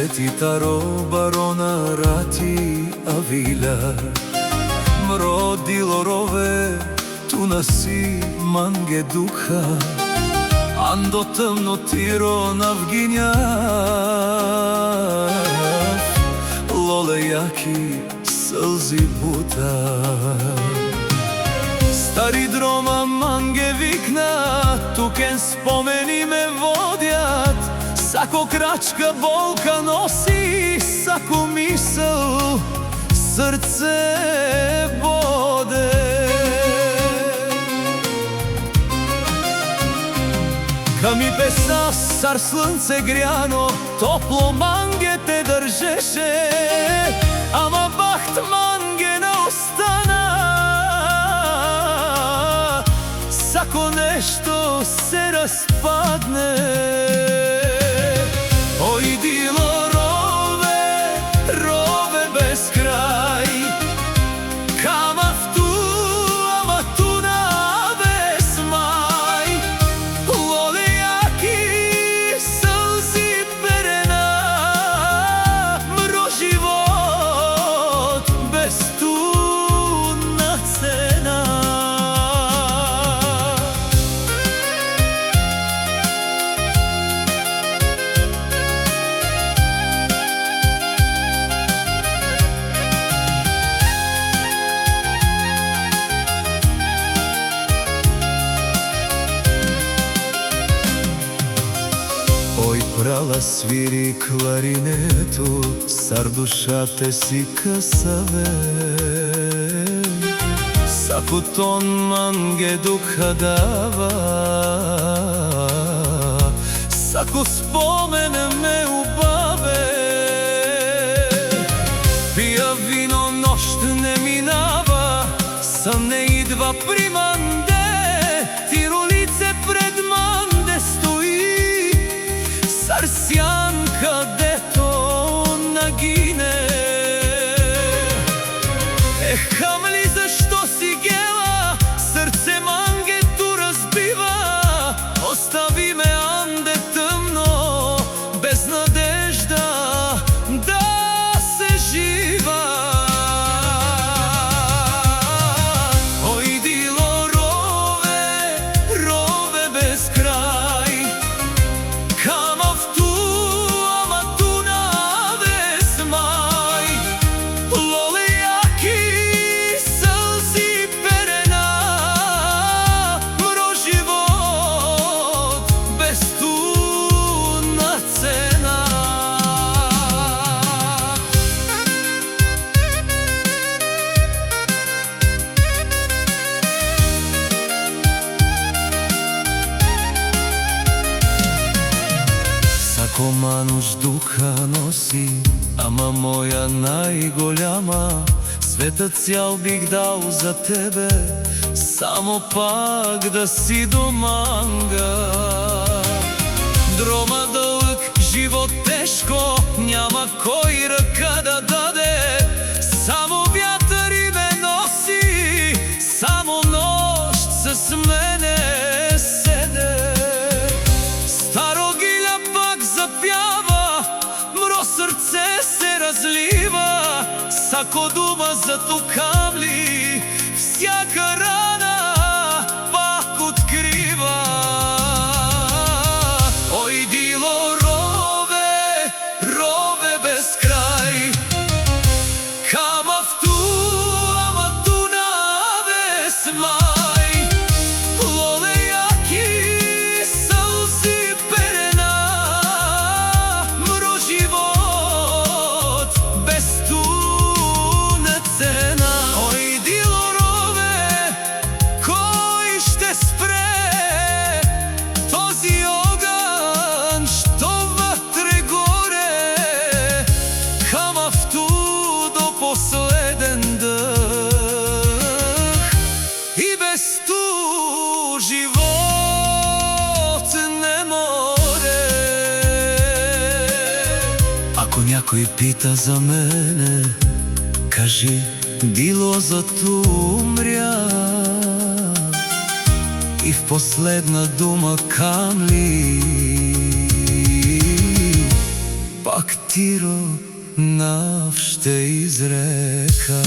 светита робарона рати авиля. Мродило рове, туна си манге духа, андо тъмно тиро навгиня. Лоле яки сълзи бута. Стари дрома манге викна, тукен спомени ме водят. Сако крачка болка носи, сако мисъл сърце боде. Ками песа сар слънце гряно, топло манге те държеше, ама бахт манге не остана. Сако нещо се разпадне. Ой, дило рове, рове без край, кама в ту, ама ту на без май. Лоле яки сълзи перена, мро живот без ту на цена. Прала свири кларинето, сар душата си късаве. Сако тон манге духа дава, сако спомене ме убаве. Пия вино, нощ не минава, сън не идва при манде, тиролице пред манде стои. Сянка дето нагине. Хамли, защо си гела, сърце мангето разбива. Остави ме анде тъмно, без надежда да се жива. Ой, дило рове, рове без край, кама в ту, ама ту на без май. Лоле яки сълзи перена, мро живот без ту на цена. Сако мануш духа носи, ама моя най-голяма. Светът цял бих дал за тебе, само пак да си до манга. Дрома дълъг, живот тежко, няма кой ръка да даде. Само вятър и ме носи, само нощ с мене седе. Старо гиля пак запява, мро сърце се разлива. Сако дума за тукавли, всяка рана пак открива. Ой, дило рове, рове без край, кама в ту, ама ту на без май. Лоле яки сълзи перена, мро живот без ту на цена. Ой, дило рове, кой ще спре този огън, що вътре горе, кама в ту до последен дъх. И без ту живот не море. Ако някой пита за мене, кажи, дило за ту умря. И в последна дума камли, пак пак ти ро навще изрека.